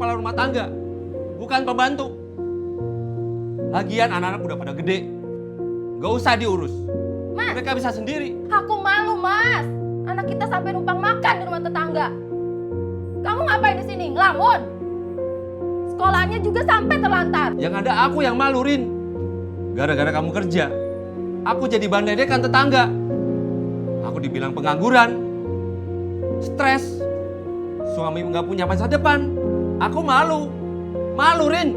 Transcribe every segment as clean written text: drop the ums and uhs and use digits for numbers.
kepala rumah tangga, bukan pembantu. Lagian anak-anak udah pada gede, gak usah diurus. Mas, Mereka bisa sendiri. aku malu, Mas. Anak kita sampai numpang makan di rumah tetangga. Kamu ngapain di sini? Ngelamun? Sekolahnya juga sampai terlantar. Yang ada aku yang malu, Rin. Gara-gara kamu kerja, aku jadi bahan ledekan tetangga. Aku dibilang pengangguran, stres, suami nggak punya masa depan. Aku malu, malu, Rin.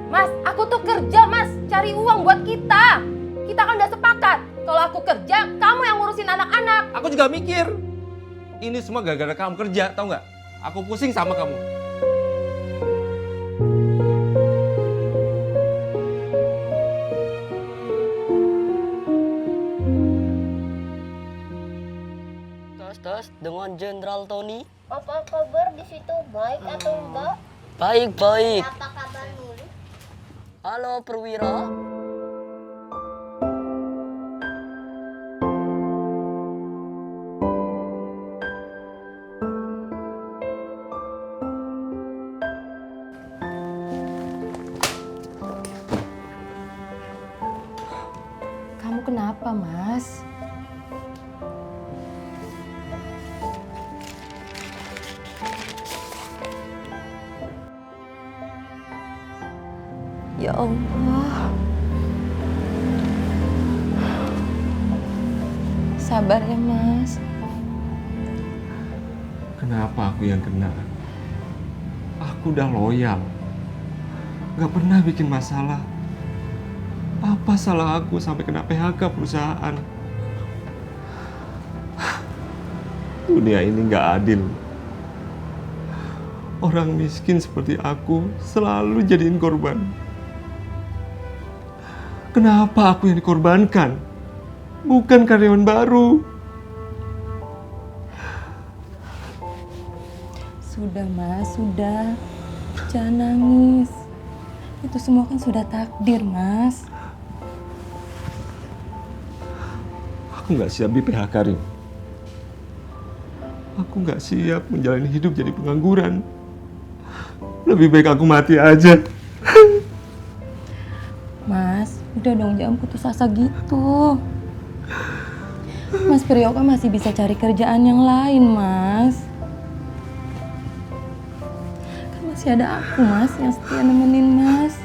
Mas, aku tuh kerja, Mas. Cari uang buat kita. Kita kan udah sepakat. Kalau aku kerja, kamu yang ngurusin anak-anak. Aku juga mikir, ini semua gara-gara kamu kerja, tau nggak? Aku pusing sama kamu. Tes dengan Jenderal Tony. Apa kabar di situ? Baik atau enggak? Baik. Apa kabar dulu? Halo Perwira. Kamu kenapa, Mas? Ya Allah. Sabar ya, Mas. Kenapa aku yang kena? Aku udah loyal, gak pernah bikin masalah. Apa salah aku sampai kena PHK perusahaan? Dunia ini gak adil. Orang miskin seperti aku selalu jadiin korban. Kenapa aku yang dikorbankan? Bukan karyawan baru. Sudah, Mas, sudah. Jangan nangis. Itu semua kan sudah takdir, Mas. Aku gak siap di PHK, Rin. Aku gak siap menjalani hidup jadi pengangguran. Lebih baik aku mati aja. Mas, udah dong, jangan putus asa gitu. Mas Priyoka masih bisa cari kerjaan yang lain, Mas. Kan masih ada aku, Mas, yang setia nemenin Mas.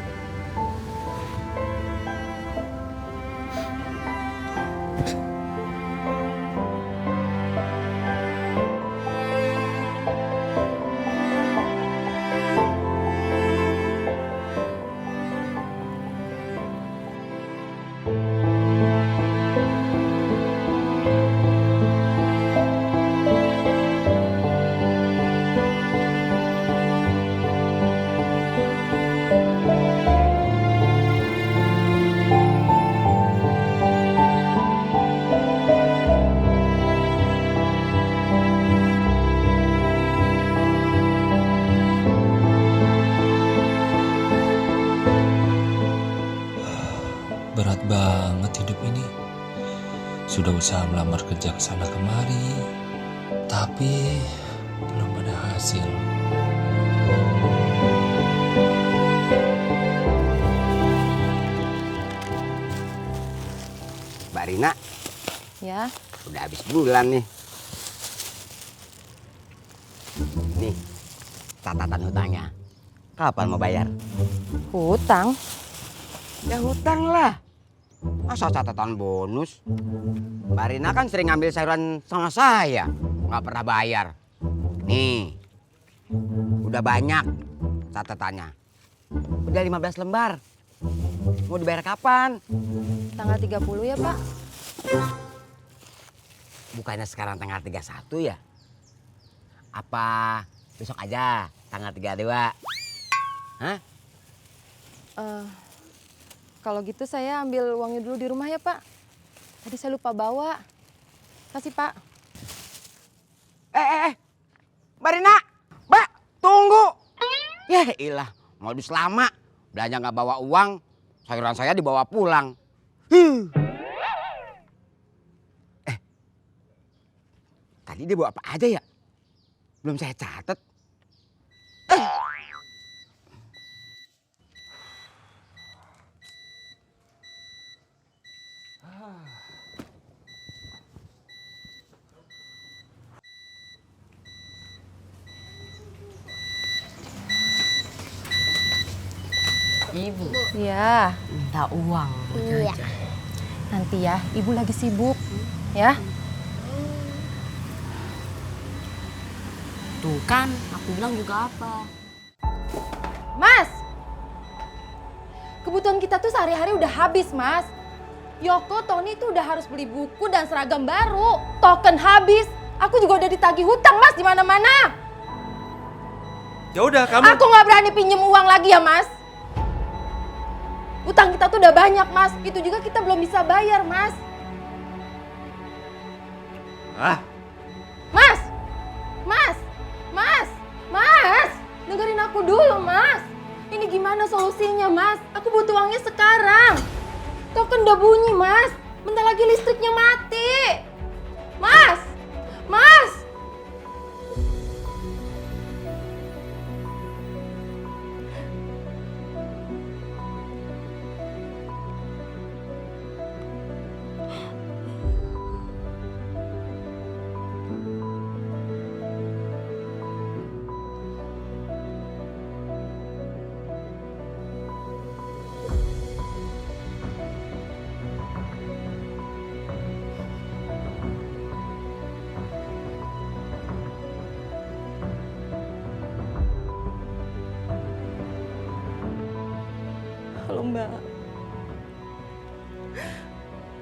Berat banget hidup ini. Sudah usaha melamar kerja kesana kemari, tapi belum ada hasil. Mbak Rina, Ya, udah habis bulan nih. Nih, catatan hutangnya. Kapan mau bayar? hutang. Ya hutang lah. Masa catatan bonus? Mbak Rina kan sering ngambil sayuran sama saya. Nggak pernah bayar. Nih, udah banyak catatannya. Udah 15 lembar. Mau dibayar kapan? Tanggal 30 ya, Pak? Bukannya sekarang tanggal 31 ya? Apa besok aja tanggal 32? Hah? Kalau gitu saya ambil uangnya dulu di rumah ya, Pak. Tadi saya lupa bawa. Kasih, Pak. Mbak Rina, Mbak, tunggu. Ya ilah, modus lama. Belanja nggak bawa uang, sayuran saya dibawa pulang. Tadi dia bawa apa aja ya? Belum saya catat. Ibu, Iya, minta uang. Iya. nanti ya. Ibu lagi sibuk. Ya. Tuh kan, aku bilang juga apa. Mas! Kebutuhan kita tuh sehari-hari udah habis, Mas. Yoko, Tony tuh udah harus beli buku dan seragam baru. Token habis. Aku juga udah ditagih hutang, Mas, di mana-mana. Ya udah kamu. Aku nggak berani pinjem uang lagi ya, Mas. Utang kita tuh udah banyak, Mas. Itu juga kita belum bisa bayar, Mas. Ah, Mas! Mas! Mas! Mas! Dengerin aku dulu, Mas. Ini gimana solusinya, Mas? Aku butuh uangnya sekarang. Token udah bunyi, Mas. Bentar lagi listriknya mati. Mas! Mas! Halo, Mbak.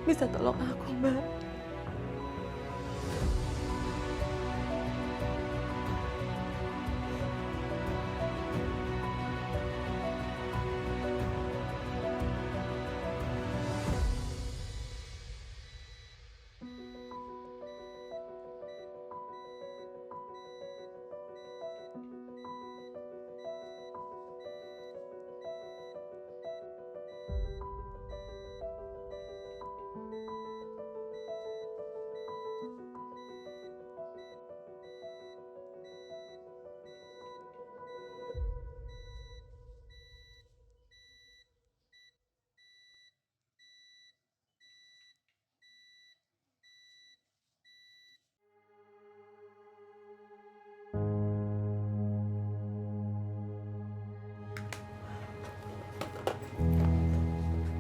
Bisa tolong aku, Mbak?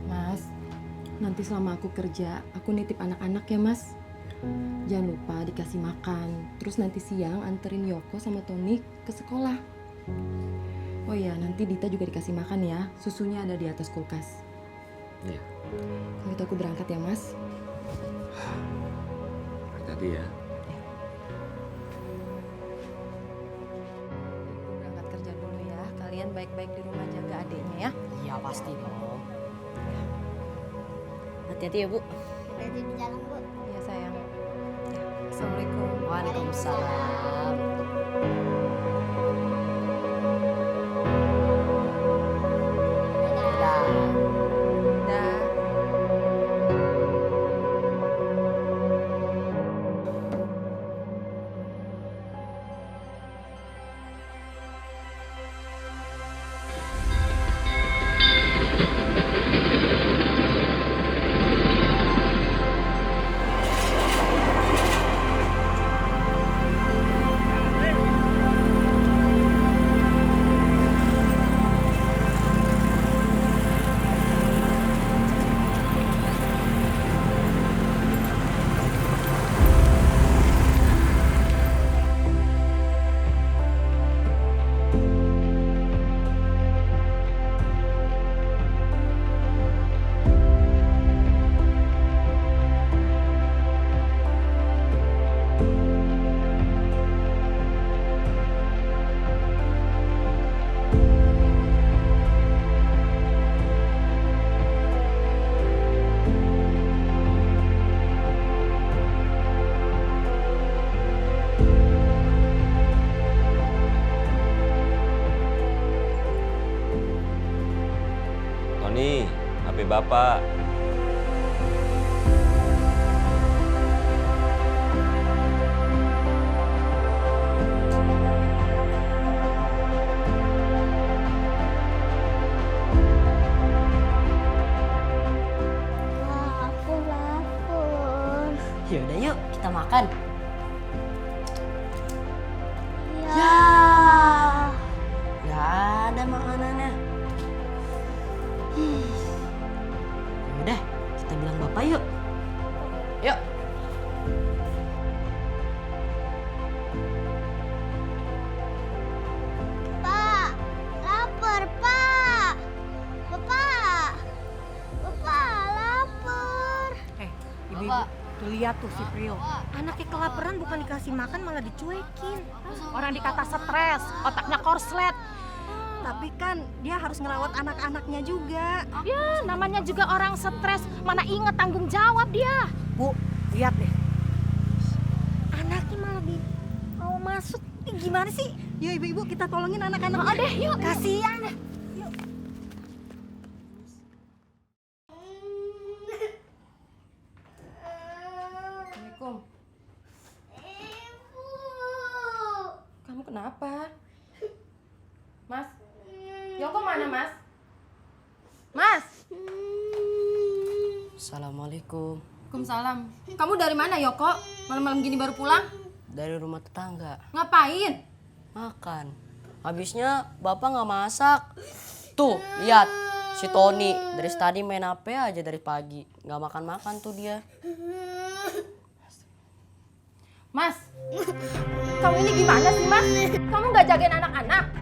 Mas, nanti selama aku kerja, aku nitip anak-anak ya, Mas. Jangan lupa dikasih makan. Terus nanti siang anterin Yoko sama Tony ke sekolah. Oh iya, nanti Dita juga dikasih makan ya. Susunya ada di atas kulkas. iya. Kalau itu aku berangkat ya, Mas. Tadi ya. Berangkat kerja dulu ya. Kalian baik-baik di rumah, jaga adiknya ya. Iya pasti dong. Hati-hati ya, Bu. Berarti di jalan, Bu. Iya, sayang. Ya. Assalamualaikum. Waalaikumsalam. Dadah. Dah. Bapak. Wah, aku lapar. Yaudah yuk, kita makan. Ya. Gak ada makanannya. Yaudah, kita bilang bapak yuk. Yuk. Pak, lapar, Pak. Bapak. Bapak, lapar. Ibu-ibu, tuh lihat tuh si Prio. Anaknya kelaparan bukan dikasih makan malah dicuekin. Orang dikata stres, otaknya korslet. Tapi kan dia harus ngerawat anak-anaknya juga. Ya, namanya juga orang stres, mana inget tanggung jawab dia. Bu, lihat deh. Anaknya malah mau masuk. Ih, gimana sih? Yuk ibu-ibu kita tolongin anak-anak. Oh, deh, yuk. Kasihan. Assalamualaikum. Ibu. Kamu kenapa? Mas? Yoko mana, Mas? Mas? Assalamualaikum. Waalaikumsalam. Kamu dari mana, Yoko? Malam-malam gini baru pulang? Dari rumah tetangga. Ngapain? Makan. Habisnya bapak nggak masak. Tuh, lihat. Si Tony dari tadi main HP aja dari pagi. Nggak makan-makan tuh dia. Mas? Kamu ini gimana sih, Mas? Kamu nggak jagain anak-anak?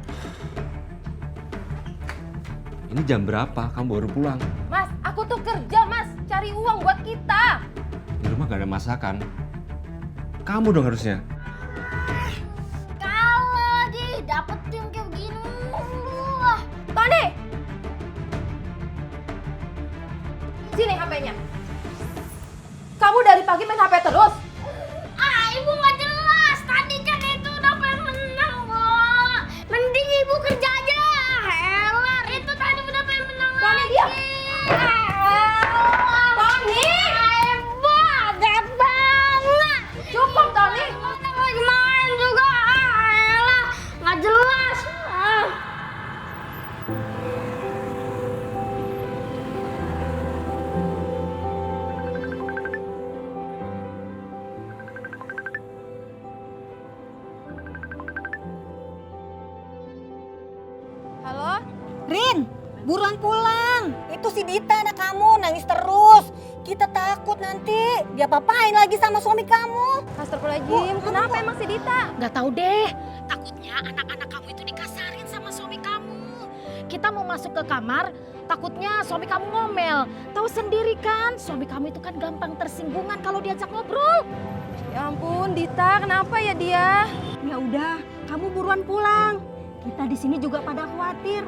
Ini jam berapa? Kamu baru pulang. Mas, aku tuh kerja, Mas. Cari uang buat kita. Di rumah gak ada masakan. Kamu dong harusnya. Kalau didapetin kayak begini. Wah. Tony! Sini HP-nya. Kamu dari pagi main HP terus? Ibu nggak jelas. Tadi kan itu udah pengen menang, Bu. Mending ibu kerja aja. Elah, itu tadi udah pengen menang. Tony, diam. Tony! Ibu, adat banget. Cukup, Tony. Lagi main juga. Elah, nggak jelas. Halo? Rin, buruan pulang. Itu si Dita anak kamu nangis terus. Kita takut nanti dia papain lagi sama suami kamu. Astagfirullahaladzim, kenapa emang si Dita? Gak tahu deh, takutnya anak-anak kamu itu dikasarin sama suami kamu. Kita mau masuk ke kamar, takutnya suami kamu ngomel. Tahu sendiri kan, suami kamu itu kan gampang tersinggungan kalau diajak ngobrol. Ya ampun, Dita, kenapa ya dia? Ya udah, kamu buruan pulang. Kita di sini juga pada khawatir.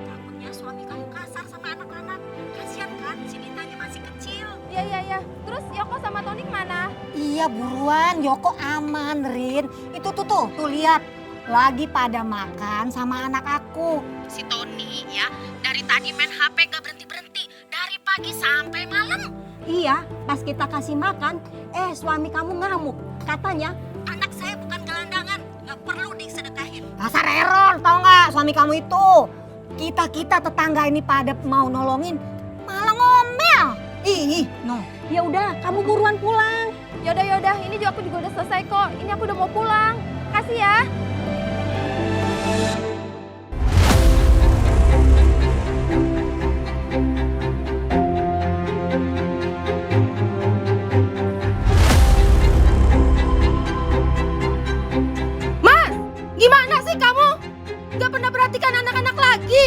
Takutnya suami kamu kasar sama anak-anak. Kasihan kan, si Ditanya masih kecil. Iya. Terus Yoko sama Tony kemana? Iya buruan, Yoko aman, Rin. Itu tuh lihat. Lagi pada makan sama anak aku. Si Tony ya, dari tadi main HP gak berhenti-berhenti. Dari pagi sampai malam. Iya, pas kita kasih makan, suami kamu ngamuk. Katanya, anak saya bukan gelandangan, gak perlu disedekahin. Dasar error, tau gak suami kamu itu? Kita tetangga ini pada mau nolongin, malah ngomel. Ih, no. Ya udah, kamu buruan pulang. Yaudah, ini juga aku juga udah selesai kok. Ini aku udah mau pulang. Kasih ya. Mas, gimana sih kamu? Gak pernah perhatikan anak-anak lagi.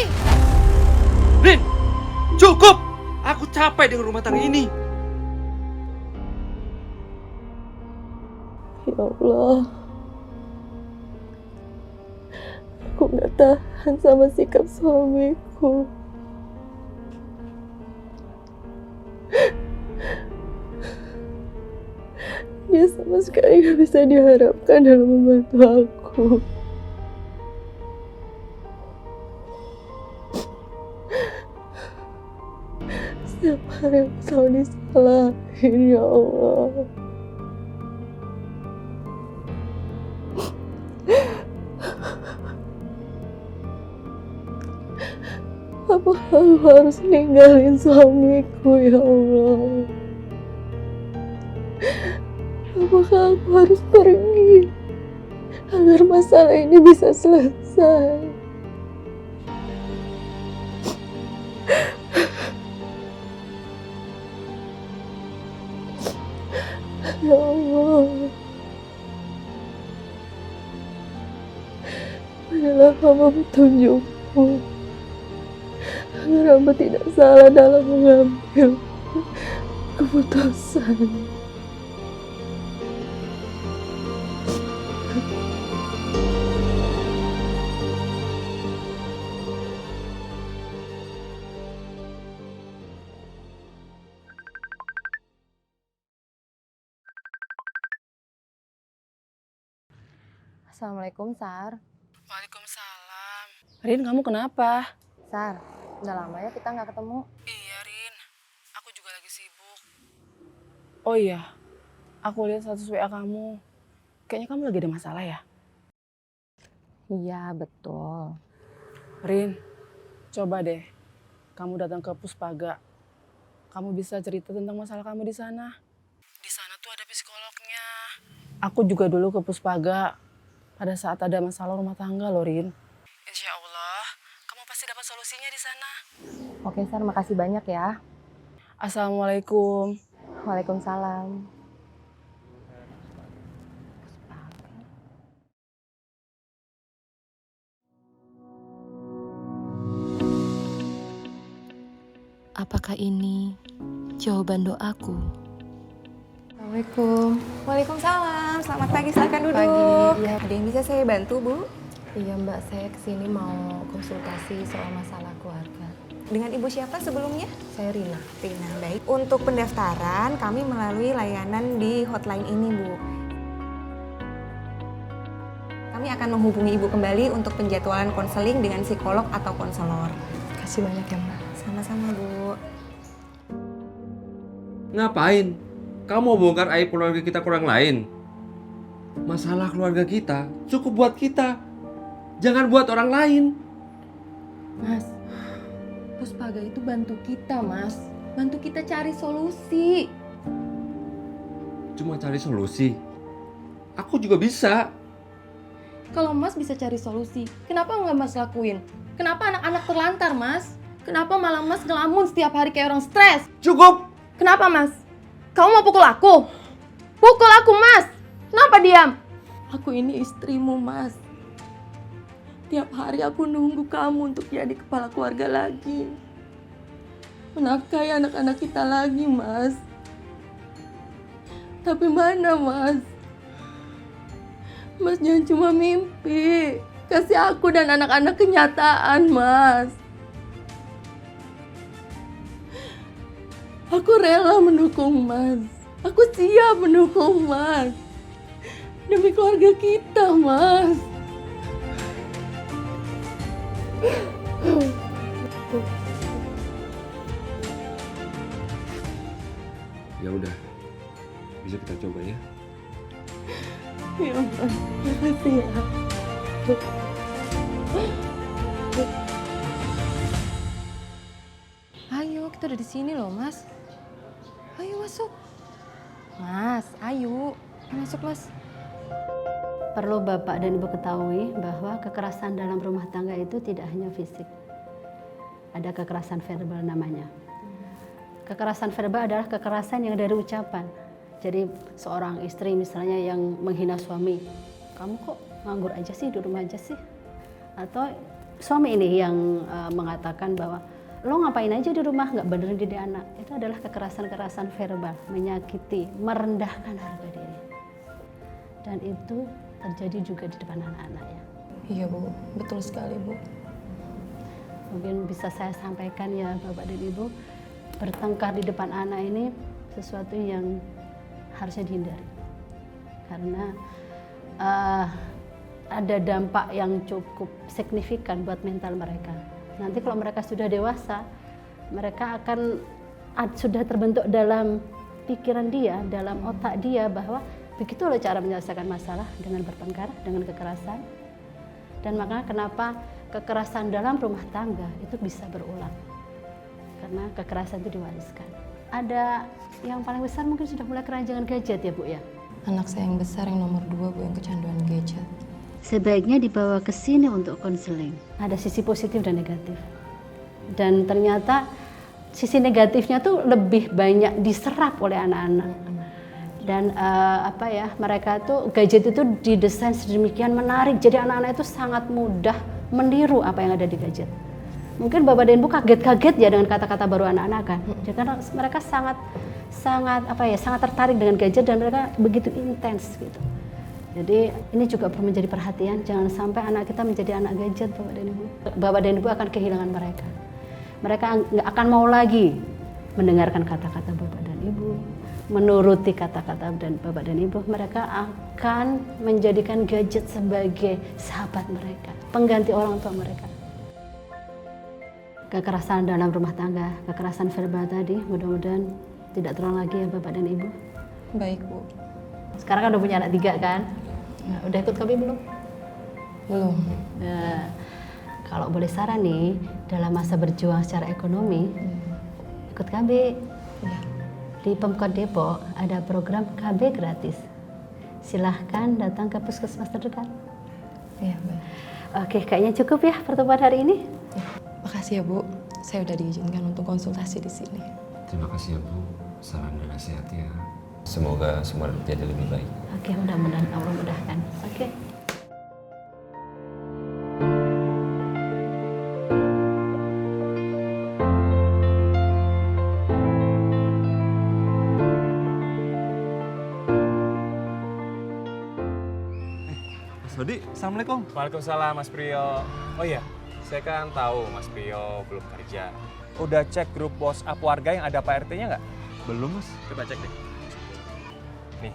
Rin, cukup! Aku capek dengan rumah tangga ini. Ya Allah, aku gak tahan sama sikap suamiku. Dia sama sekali gak bisa diharapkan dalam membantu aku. yang selalu disalahin, ya Allah. Apakah aku harus ninggalin suamiku, ya Allah? Apakah aku harus pergi agar masalah ini bisa selesai? Ya Allah, berilah hamba petunjukmu agar hamba tidak salah dalam mengambil keputusan. Assalamualaikum, Sar. Waalaikumsalam. Rin, kamu kenapa? Sar, udah lama ya kita nggak ketemu. Iya, Rin. Aku juga lagi sibuk. Oh iya, aku lihat status WA kamu. Kayaknya kamu lagi ada masalah ya? Iya, betul. Rin, coba deh kamu datang ke Puspaga. Kamu bisa cerita tentang masalah kamu di sana. Di sana tuh ada psikolognya. Aku juga dulu ke Puspaga pada saat ada masalah rumah tangga loh, Rin. Insya Allah, kamu pasti dapat solusinya di sana. Oke, Sar, makasih banyak ya. Assalamualaikum. Waalaikumsalam. Apakah ini jawaban doaku? Assalamualaikum. Waalaikumsalam, selamat pagi, silakan duduk. Pagi. Iya. Ada yang bisa saya bantu, Bu? Iya, Mbak, saya kesini mau konsultasi soal masalah keluarga. Dengan Ibu siapa sebelumnya? Saya Rina. Rina, baik. Untuk pendaftaran, kami melalui layanan di hotline ini, Bu. Kami akan menghubungi Ibu kembali untuk penjadwalan konseling dengan psikolog atau konselor. Kasih banyak ya, Mbak. Sama-sama, Bu. Ngapain? Kamu mau bongkar aib keluarga kita ke orang lain? Masalah keluarga kita cukup buat kita. Jangan buat orang lain. Mas, Puspaga itu bantu kita, Mas. Bantu kita cari solusi. Cuma cari solusi. Aku juga bisa. Kalau Mas bisa cari solusi, kenapa nggak Mas lakuin? Kenapa anak-anak terlantar, Mas? Kenapa malah Mas ngelamun setiap hari kayak orang stres? Cukup! Kenapa, Mas? Kamu mau pukul aku? Pukul aku, Mas! Kenapa diam? Aku ini istrimu, Mas. Tiap hari aku nunggu kamu untuk jadi kepala keluarga lagi. Menafkahi anak-anak kita lagi, Mas. Tapi mana, Mas? Mas jangan cuma mimpi. Kasih aku dan anak-anak kenyataan, Mas. Aku rela mendukung Mas. Aku siap mendukung Mas. Demi keluarga kita, Mas. Ya udah. Bisa kita coba ya. Ya, Mas. Makasih ya. Ayo, kita udah di sini loh, Mas. Ayo masuk. Mas, ayo. Masuk, Mas. Perlu Bapak dan Ibu ketahui bahwa kekerasan dalam rumah tangga itu tidak hanya fisik. Ada kekerasan verbal namanya. Kekerasan verbal adalah kekerasan yang dari ucapan. Jadi seorang istri misalnya yang menghina suami, kamu kok nganggur aja sih, di rumah aja sih. Atau suami ini yang mengatakan bahwa lo ngapain aja di rumah, nggak benerin didik anak. Itu adalah kekerasan-kekerasan verbal, menyakiti, merendahkan harga diri. Dan itu terjadi juga di depan anak-anak ya. Iya, Bu. Betul sekali, Bu. Mungkin bisa saya sampaikan ya Bapak dan Ibu, bertengkar di depan anak ini sesuatu yang harusnya dihindari. Karena ada dampak yang cukup signifikan buat mental mereka. Nanti kalau mereka sudah dewasa, mereka akan sudah terbentuk dalam pikiran dia, dalam otak dia bahwa begitu loh cara menyelesaikan masalah, dengan bertengkar, dengan kekerasan. Dan makanya kenapa kekerasan dalam rumah tangga itu bisa berulang. Karena kekerasan itu diwariskan. Ada yang paling besar mungkin sudah mulai keranjangan gadget ya Bu ya? Anak saya yang besar yang nomor 2 Bu, yang kecanduan gadget. Sebaiknya dibawa ke sini untuk konseling. Ada sisi positif dan negatif. Dan ternyata sisi negatifnya tuh lebih banyak diserap oleh anak-anak. Dan mereka tuh gadget itu didesain sedemikian menarik, jadi anak-anak itu sangat mudah meniru apa yang ada di gadget. Mungkin Bapak dan Ibu kaget-kaget ya dengan kata-kata baru anak-anak kan. Jadi karena mereka sangat tertarik dengan gadget dan mereka begitu intens gitu. Jadi ini juga perlu menjadi perhatian, jangan sampai anak kita menjadi anak gadget Bapak dan Ibu. Bapak dan Ibu akan kehilangan mereka. Mereka nggak akan mau lagi mendengarkan kata-kata Bapak dan Ibu, menuruti kata-kata dan Bapak dan Ibu. Mereka akan menjadikan gadget sebagai sahabat mereka, pengganti orang tua mereka. Kekerasan dalam rumah tangga, kekerasan verbal tadi, mudah-mudahan tidak terulang lagi ya Bapak dan Ibu. Baik Bu. Sekarang kan udah punya anak 3 kan? Nah, udah ikut KB belum? Belum. Nah, kalau boleh saran nih, dalam masa berjuang secara ekonomi, ikut KB. Ya. Di Pemkot Depok ada program KB gratis. Silahkan datang ke puskesmas terdekat. Iya, baik. Oke, kayaknya cukup ya pertemuan hari ini. Ya. Makasih ya Bu, saya udah diizinkan untuk konsultasi di sini. Terima kasih ya Bu, saran dan nasihatnya. Semoga semua jadi lebih baik. Oke, mudah-mudahan Allah mudahkan. Oke. Mas Dodi, Assalamualaikum. Waalaikumsalam Mas Priyo. Oh iya, saya kan tahu Mas Priyo belum kerja. Udah cek grup WhatsApp warga yang ada Pak RT-nya nggak? Belum Mas. Coba cek deh. Nih.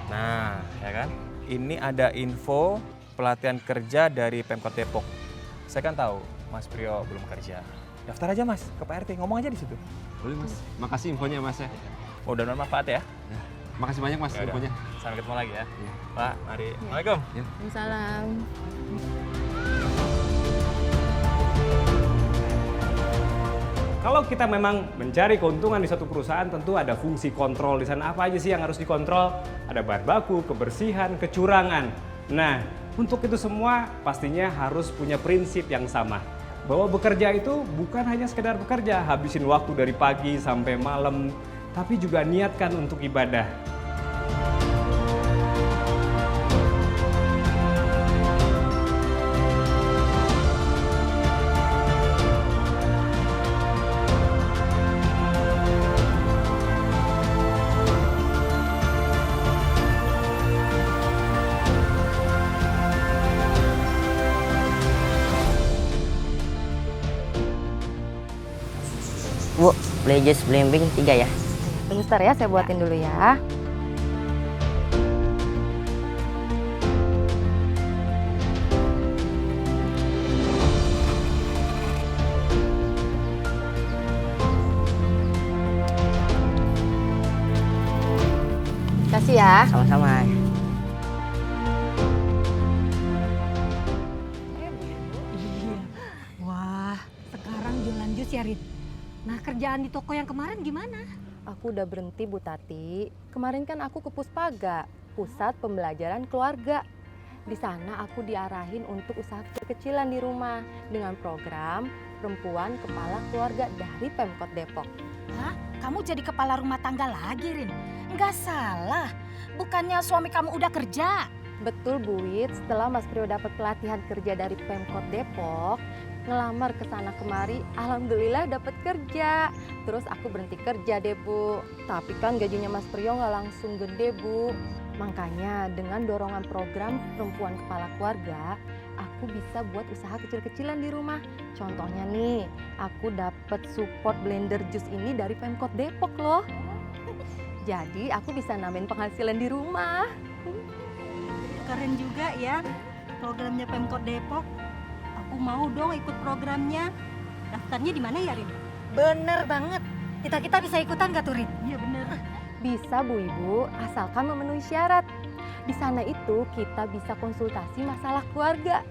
Nah, ya kan? Ini ada info pelatihan kerja dari Pemkot Depok. Saya kan tahu Mas Priyo belum kerja. Daftar aja Mas ke Pak RT, ngomong aja di situ. Boleh Mas. Makasih infonya Mas ya. Mudah-mudahan bermanfaat ya. Makasih banyak Mas Yaudah, infonya. sampai ketemu lagi ya. Pak, mari. Assalamualaikum. Waalaikumsalam. Kalau kita memang mencari keuntungan di suatu perusahaan, tentu ada fungsi kontrol di sana. Apa aja sih yang harus dikontrol? Ada bahan baku, kebersihan, kecurangan. Nah, untuk itu semua pastinya harus punya prinsip yang sama. Bahwa bekerja itu bukan hanya sekedar bekerja, habisin waktu dari pagi sampai malam, tapi juga niatkan untuk ibadah. Bu, beli jus belimbing 3 ya. Tunggu sebentar ya, saya buatin dulu ya. Kasih ya. Sama-sama. Wah, sekarang jualan jus ya, Rit. Nah, kerjaan di toko yang kemarin gimana? Aku udah berhenti Bu Tati. Kemarin kan aku ke Puspaga, Pusat Pembelajaran Keluarga. Di sana aku diarahin untuk usaha kecil-kecilan di rumah dengan program Perempuan Kepala Keluarga dari Pemkot Depok. Hah? Kamu jadi kepala rumah tangga lagi, Rin? Nggak salah. Bukannya suami kamu udah kerja? Betul Bu Wit, setelah Mas Priyo dapat pelatihan kerja dari Pemkot Depok, ngelamar ke sana kemari, alhamdulillah dapat kerja. Terus aku berhenti kerja deh Bu. Tapi kan gajinya Mas Priyo nggak langsung gede Bu. Makanya dengan dorongan program Perempuan Kepala Keluarga, aku bisa buat usaha kecil-kecilan di rumah. Contohnya nih, aku dapat support blender jus ini dari Pemkot Depok loh. Jadi aku bisa nambahin penghasilan di rumah. Keren juga ya programnya Pemkot Depok. Aku mau dong ikut programnya. Daftarnya di mana ya, Rin? Bener banget. Kita bisa ikutan gak tuh, Rin? Iya bener. Bisa Bu Ibu, asalkan memenuhi syarat. Di sana itu kita bisa konsultasi masalah keluarga.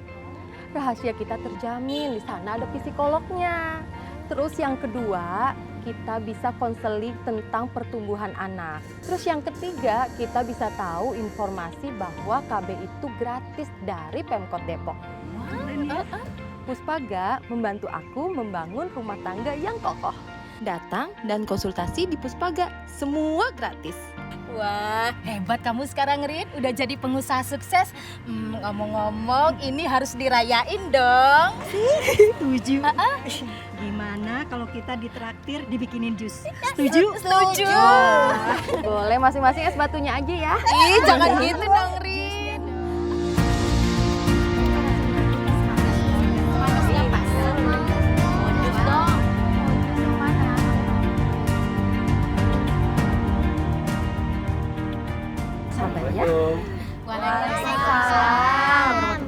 Rahasia kita terjamin, di sana ada psikolognya. Terus yang kedua, kita bisa konseling tentang pertumbuhan anak. Terus yang ketiga, kita bisa tahu informasi bahwa KB itu gratis dari Pemkot Depok. Puspaga membantu aku membangun rumah tangga yang kokoh. Datang dan konsultasi di Puspaga, semua gratis. Wah, hebat kamu sekarang, Rin. Udah jadi pengusaha sukses. Ngomong-ngomong, ini harus dirayain dong. Setuju. Gimana kalau kita ditraktir dibikinin jus? Setuju? Setuju. Boleh masing-masing es batunya aja ya. Ih, jangan gitu dong, Rin. Waalaikumsalam.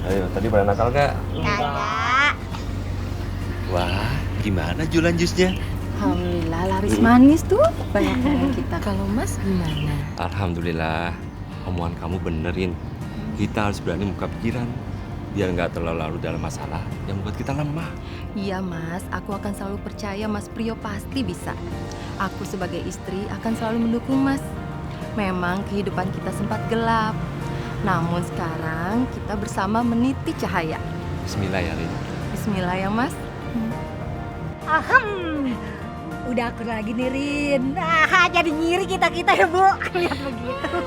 Ayo, tadi pada nakal gak? Kagak. Wah, gimana jualan jusnya? Alhamdulillah laris manis tuh banyak teman kita. Kalau Mas gimana? Alhamdulillah, omongan kamu benerin. Kita harus berani buka pikiran, biar nggak terlalu larut dalam masalah yang membuat kita lemah. Iya Mas, aku akan selalu percaya Mas Prio pasti bisa. Aku sebagai istri akan selalu mendukung Mas. Memang kehidupan kita sempat gelap, namun sekarang kita bersama meniti cahaya. Bismillah ya, Rin. Bismillah ya Mas. Udah aku lagi nih, Rin. Jadi ngiri kita ya, Bu. Lihat begitu.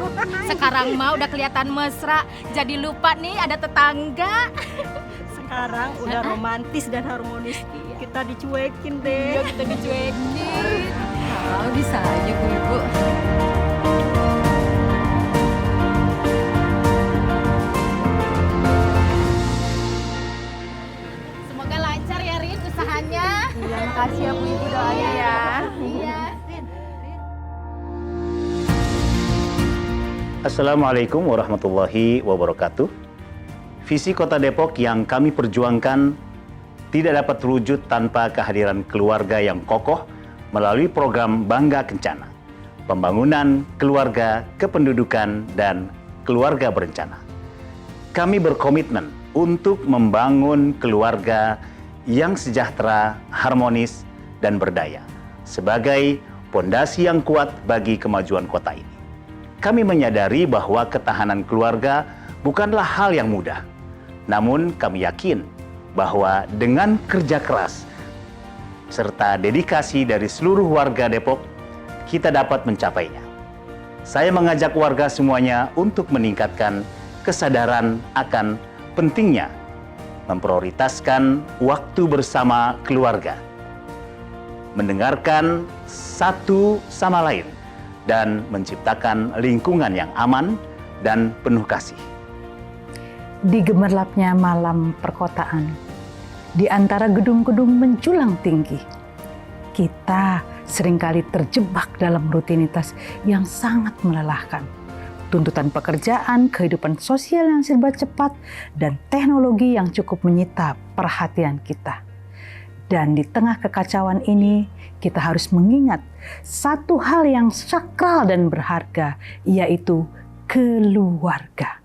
Sekarang mah udah kelihatan mesra. Jadi lupa nih ada tetangga. Sekarang udah romantis dan harmonis. Kita dicuekin deh. Iya, kita dicuekin. Bisa aja Bu Ibu. Semoga lancar ya, Rin, usahanya. Iya, makasih ya Bu Ibu doanya ya. Iya. Assalamualaikum warahmatullahi wabarakatuh. Visi Kota Depok yang kami perjuangkan tidak dapat terwujud tanpa kehadiran keluarga yang kokoh melalui program Bangga Kencana, pembangunan keluarga, kependudukan, dan keluarga berencana. Kami berkomitmen untuk membangun keluarga yang sejahtera, harmonis, dan berdaya sebagai pondasi yang kuat bagi kemajuan kota ini. Kami menyadari bahwa ketahanan keluarga bukanlah hal yang mudah. Namun kami yakin bahwa dengan kerja keras serta dedikasi dari seluruh warga Depok, kita dapat mencapainya. Saya mengajak warga semuanya untuk meningkatkan kesadaran akan pentingnya memprioritaskan waktu bersama keluarga, mendengarkan satu sama lain, dan menciptakan lingkungan yang aman dan penuh kasih. Di gemerlapnya malam perkotaan, di antara gedung-gedung menjulang tinggi, kita seringkali terjebak dalam rutinitas yang sangat melelahkan. Tuntutan pekerjaan, kehidupan sosial yang serba cepat, dan teknologi yang cukup menyita perhatian kita. Dan di tengah kekacauan ini, kita harus mengingat satu hal yang sakral dan berharga, yaitu keluarga.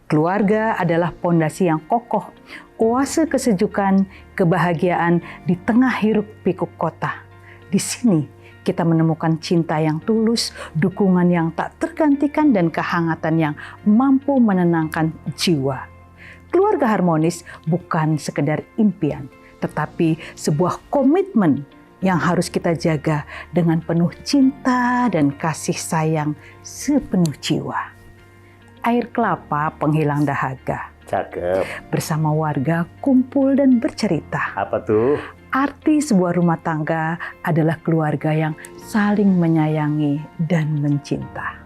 Keluarga adalah pondasi yang kokoh, oase kesejukan, kebahagiaan di tengah hiruk pikuk kota. Di sini kita menemukan cinta yang tulus, dukungan yang tak tergantikan, dan kehangatan yang mampu menenangkan jiwa. Keluarga harmonis bukan sekedar impian, tetapi sebuah komitmen yang harus kita jaga dengan penuh cinta dan kasih sayang sepenuh jiwa. Air kelapa penghilang dahaga. Cakep. Bersama warga kumpul dan bercerita. Apa tuh? Arti sebuah rumah tangga adalah keluarga yang saling menyayangi dan mencinta.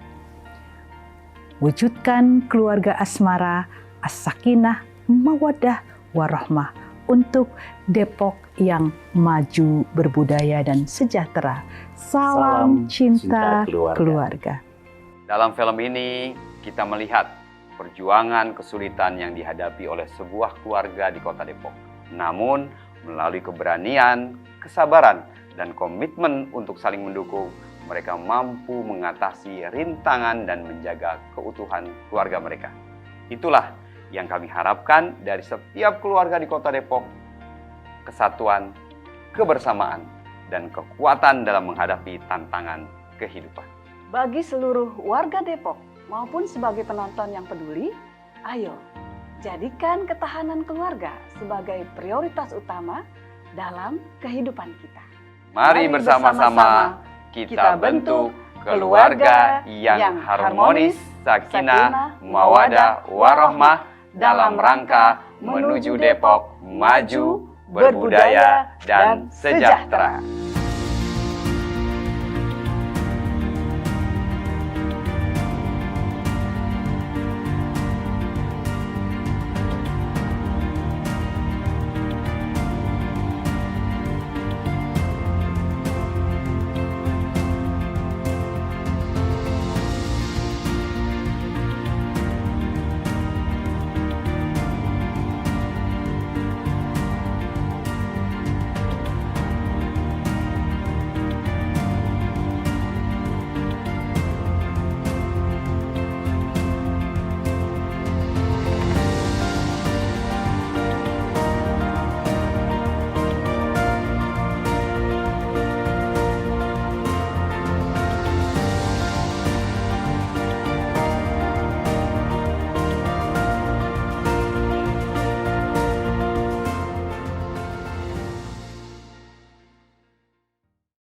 Wujudkan keluarga asmara, as-sakinah, mawaddah, warahmah untuk Depok yang maju, berbudaya, dan sejahtera. Salam cinta keluarga. Dalam film ini, kita melihat perjuangan kesulitan yang dihadapi oleh sebuah keluarga di Kota Depok. Namun, Melalui keberanian, kesabaran, dan komitmen untuk saling mendukung, mereka mampu mengatasi rintangan dan menjaga keutuhan keluarga mereka. Itulah yang kami harapkan dari setiap keluarga di Kota Depok. Kesatuan, kebersamaan, dan kekuatan dalam menghadapi tantangan kehidupan. Bagi seluruh warga Depok maupun sebagai penonton yang peduli, ayo jadikan ketahanan keluarga sebagai prioritas utama dalam kehidupan kita. Mari bersama-sama kita bentuk keluarga yang harmonis, sakinah, mawadah, warahmah dalam rangka menuju Depok maju, berbudaya, dan sejahtera.